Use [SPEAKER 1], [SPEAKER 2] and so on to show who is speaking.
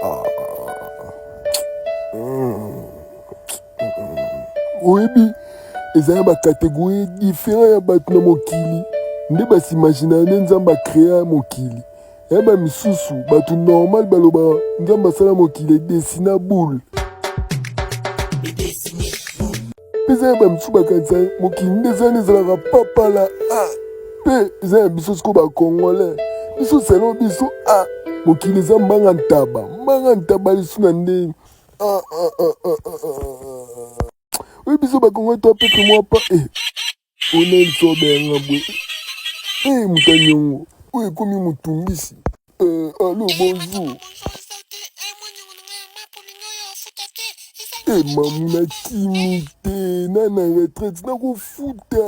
[SPEAKER 1] Ah. Oyebi ezala bakategorie différent ya bato na mokili nde basimagina nde nzambe akrea mokili ya bamisusu bato normal baloba nzambe asala mokili edesina boule mpe eza ya bamisusu bakanisa mokili nde eza nde ezalaka papala mpe eza ya biso siko bakongolais biso selo biso mokili eza mbanga ntaba lisu na ndenge oyo biso bakongolais to apepe mwa pa oneliso benga bwe moto anyongo oyo ekomi motumbisi alo bonjour mamuna kimi te nana retraite nakofuta